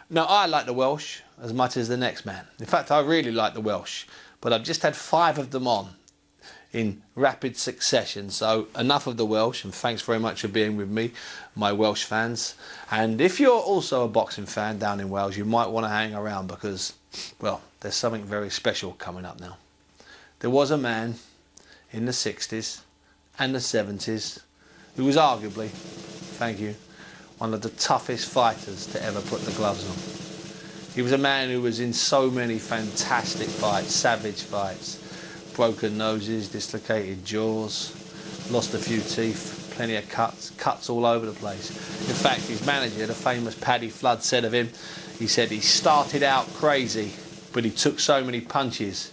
Now, I like the Welsh as much as the next man. In fact, I really like the Welsh. But I've just had 5 of them on in rapid succession. So enough of the Welsh, and thanks very much for being with me, my Welsh fans. And if you're also a boxing fan down in Wales, you might want to hang around because, well, there's something very special coming up now. There was a man in the 60s and the 70s who was arguably, thank you, one of the toughest fighters to ever put the gloves on. He was a man who was in so many fantastic fights, savage fights, broken noses, dislocated jaws, lost a few teeth, plenty of cuts all over the place. In fact, his manager, the famous Paddy Flood, said of him, he said he started out crazy, but he took so many punches,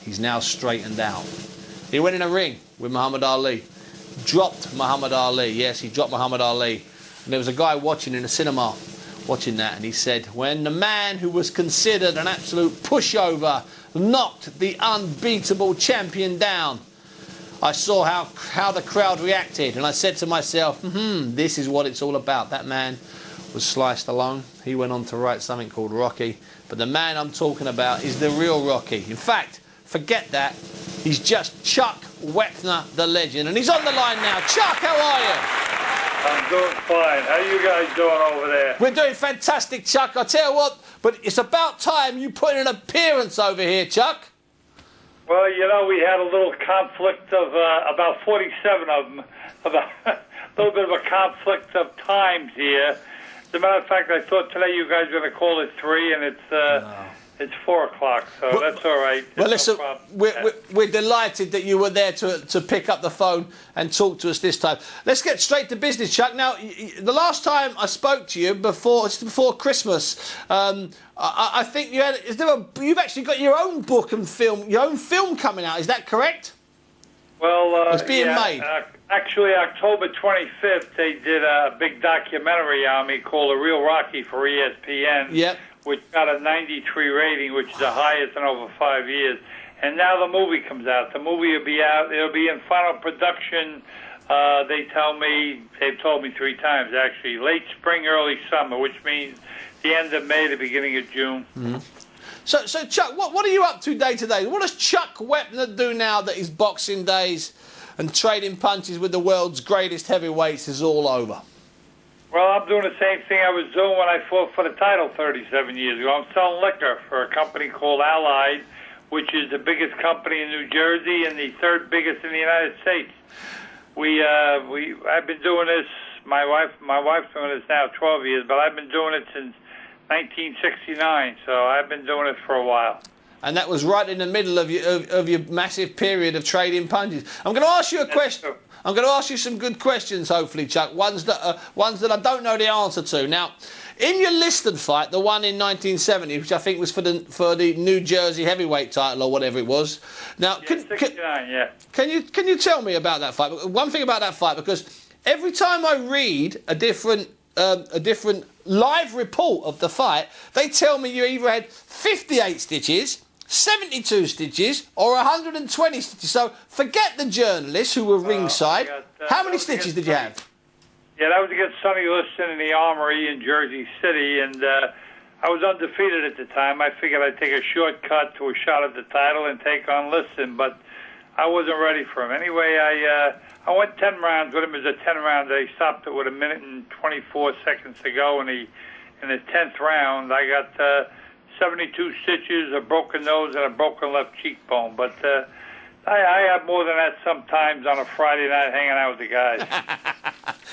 he's now straightened out. He went in a ring with Muhammad Ali, dropped Muhammad Ali. Yes, he dropped Muhammad Ali. And there was a guy watching in a cinema, watching that, and he said, when the man who was considered an absolute pushover knocked the unbeatable champion down, I saw how the crowd reacted, and I said to myself, this is what it's all about. That man was sliced alone. He went on to write something called Rocky, but the man I'm talking about is the real Rocky. In fact, forget that. He's just Chuck Wepner, the legend, and he's on the line now. Chuck, how are you? I'm doing fine. How you guys doing over there? We're doing fantastic, Chuck. I tell you what, but it's about time you put in an appearance over here, Chuck. Well, you know, we had a little conflict of about 47 of them, about a little bit of a conflict of times here. As a matter of fact, I thought today you guys were going to call it 3, and it's 4 o'clock, so well, that's all right. Well, listen, we're delighted that you were there to pick up the phone and talk to us this time. Let's get straight to business, Chuck. Now, the last time I spoke to you before Christmas, I think you've actually got your own book and film, your own film coming out. Is that correct? Well, it's being made. Actually, October 25th, they did a big documentary on me called The Real Rocky for ESPN. Yep. Which got a 93 rating, which is the highest in over 5 years. And now the movie comes out. The movie will be out. It'll be in final production. They've told me 3 times, actually, late spring, early summer, which means the end of May, the beginning of June. Mm-hmm. So Chuck, what are you up to day to day? What does Chuck Wepner do now that his boxing days and trading punches with the world's greatest heavyweights is all over? Well, I'm doing the same thing I was doing when I fought for the title 37 years ago. I'm selling liquor for a company called Allied, which is the biggest company in New Jersey and the 3rd biggest in the United States. I've been doing this. My wife's doing this now 12 years, but I've been doing it since 1969. So I've been doing it for a while. And that was right in the middle of your massive period of trading punches. I'm going to ask you a question. I'm going to ask you some good questions, hopefully, Chuck. Ones that I don't know the answer to. Now, in your listed fight, the one in 1970, which I think was for the New Jersey heavyweight title or whatever it was. Now, can you tell me about that fight? One thing about that fight, because every time I read a different live report of the fight, they tell me you either had 58 stitches, 72 stitches or 120 stitches. So forget the journalists who were ringside. How many stitches did you have? Yeah, that was against Sonny Liston in the Armory in Jersey City, and I was undefeated at the time. I figured I'd take a shortcut to a shot at the title and take on Liston, but I wasn't ready for him. Anyway, I went 10 rounds with him. It was a 10-round. They stopped it with 1 minute and 24 seconds to go. In the 10th round, I got 72 stitches, a broken nose, and a broken left cheekbone. But I have more than that sometimes on a Friday night hanging out with the guys.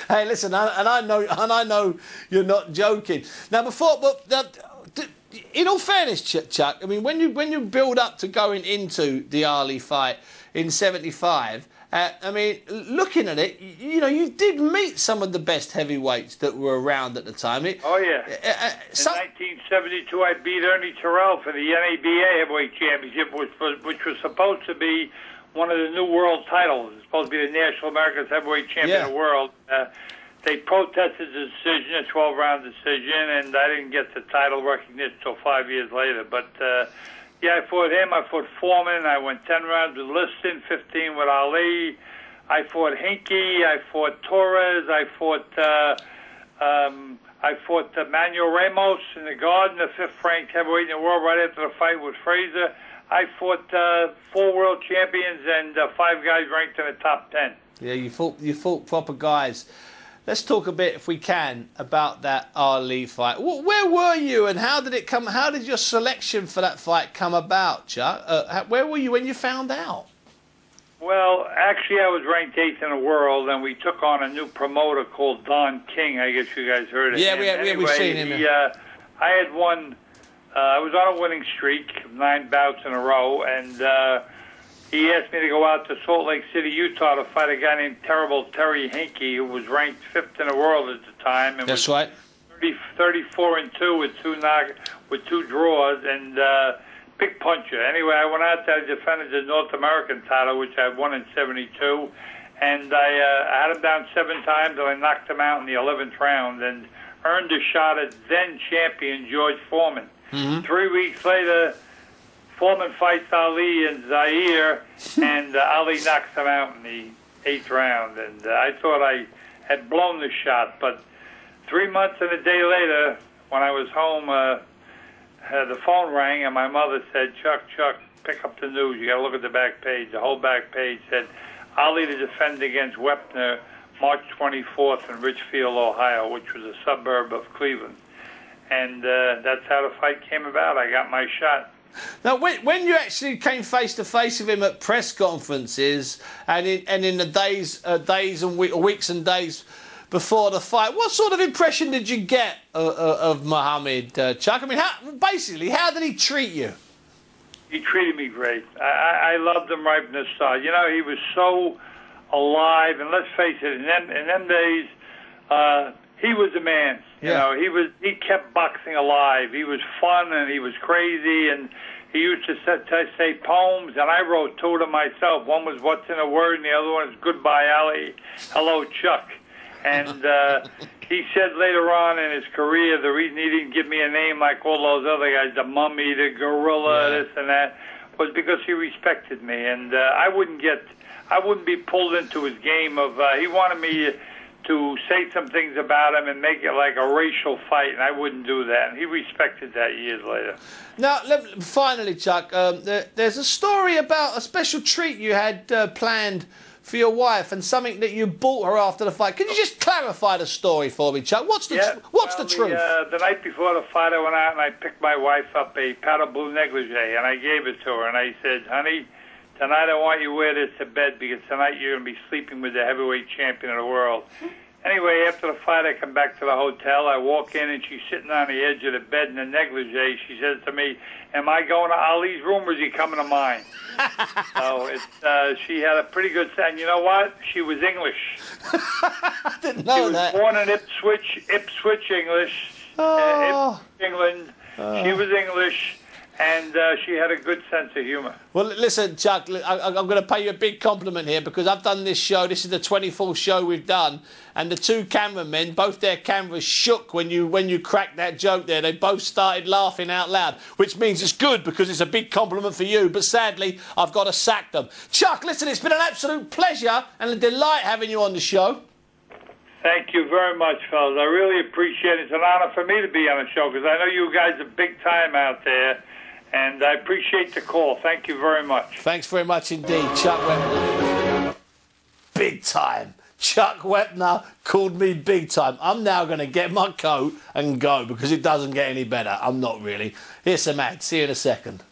Hey, listen, and I know you're not joking. Now, in all fairness, Chuck, I mean, when you build up to going into the Ali fight in '75. I mean, looking at it, you know, you did meet some of the best heavyweights that were around at the time. Oh, yeah. In 1972, I beat Ernie Terrell for the NABA Heavyweight Championship, which was supposed to be one of the new world titles. It's supposed to be the National America's Heavyweight Champion of the world. They protested the decision, a 12-round decision, and I didn't get the title recognition until 5 years later. But yeah, I fought him. I fought Foreman. I went 10 rounds with Liston, 15 with Ali. I fought Hinkie. I fought Torres. I fought I fought Manuel Ramos in the Garden, the 5th ranked heavyweight in the world, right after the fight with Frazier. I fought 4 world champions and 5 guys ranked in the top 10. Yeah, you fought proper guys. Let's talk a bit, if we can, about that Ali fight. Where were you, and how did it come? How did your selection for that fight come about, Chuck? Where were you when you found out? Well, actually, I was ranked 8th in the world, and we took on a new promoter called Don King. I guess you guys heard of him. Yeah, we've seen him. I had won. I was on a winning streak, 9 bouts in a row, and he asked me to go out to Salt Lake City, Utah, to fight a guy named Terrible Terry Hinkey, who was ranked 5th in the world at the time. And That's was right. 34-2 with 2 draws, and big puncher. Anyway, I went out there, I defended the North American title, which I won in 72, and I had him down 7 times, and I knocked him out in the 11th round, and earned a shot at then-champion George Foreman. 3 weeks later, Foreman fights Ali in Zaire, and Ali knocks him out in the 8th round, and I thought I had blown the shot, but 3 months and a day later, when I was home, the phone rang, and my mother said, Chuck, pick up the news. You got to look at the back page. The whole back page said, Ali to defend against Wepner March 24th in Richfield, Ohio, which was a suburb of Cleveland. And that's how the fight came about. I got my shot. Now, when you actually came face to face with him at press conferences and in the days and weeks and days before the fight, what sort of impression did you get of Muhammad, Chuck? I mean, how did he treat you? He treated me great. I loved him right from the start. You know, he was so alive, and let's face it, in them days, he was a man. You know, he kept boxing alive. He was fun, and he was crazy, and he used to say poems, and I wrote 2 of them myself. One was What's in a Word, and the other one is Goodbye, Ali. Hello, Chuck. And he said later on in his career, the reason he didn't give me a name like all those other guys, the Mummy, the Gorilla, this and that, was because he respected me, and I wouldn't be pulled into his game of. He wanted me to say some things about him and make it like a racial fight, and I wouldn't do that. And he respected that years later. Now, finally, Chuck, there's a story about a special treat you had planned for your wife and something that you bought her after the fight. Can you just clarify the story for me, Chuck? What's the truth? The night before the fight, I went out and I picked my wife up a powder blue negligee, and I gave it to her, and I said, honey, tonight I want you to wear this to bed because tonight you're going to be sleeping with the heavyweight champion of the world. Anyway, after the fight, I come back to the hotel. I walk in, and she's sitting on the edge of the bed in a negligee. She says to me, am I going to Ali's room, or is he coming to mine? So she had a pretty good sense. And you know what? She was English. I didn't know that. She was born in Ipswich, English, England. She was English. And she had a good sense of humor. Well, listen, Chuck, I'm going to pay you a big compliment here because I've done this show. This is the 24th show we've done. And the 2 cameramen, both their cameras shook when you cracked that joke there. They both started laughing out loud, which means it's good because it's a big compliment for you. But sadly, I've got to sack them. Chuck, listen, it's been an absolute pleasure and a delight having you on the show. Thank you very much, fellas. I really appreciate it. It's an honor for me to be on the show because I know you guys are big time out there. And I appreciate the call. Thank you very much. Thanks very much indeed, Chuck Wepner. Big time. Chuck Wepner called me big time. I'm now going to get my coat and go because it doesn't get any better. I'm not really. Here's some ads. See you in a second.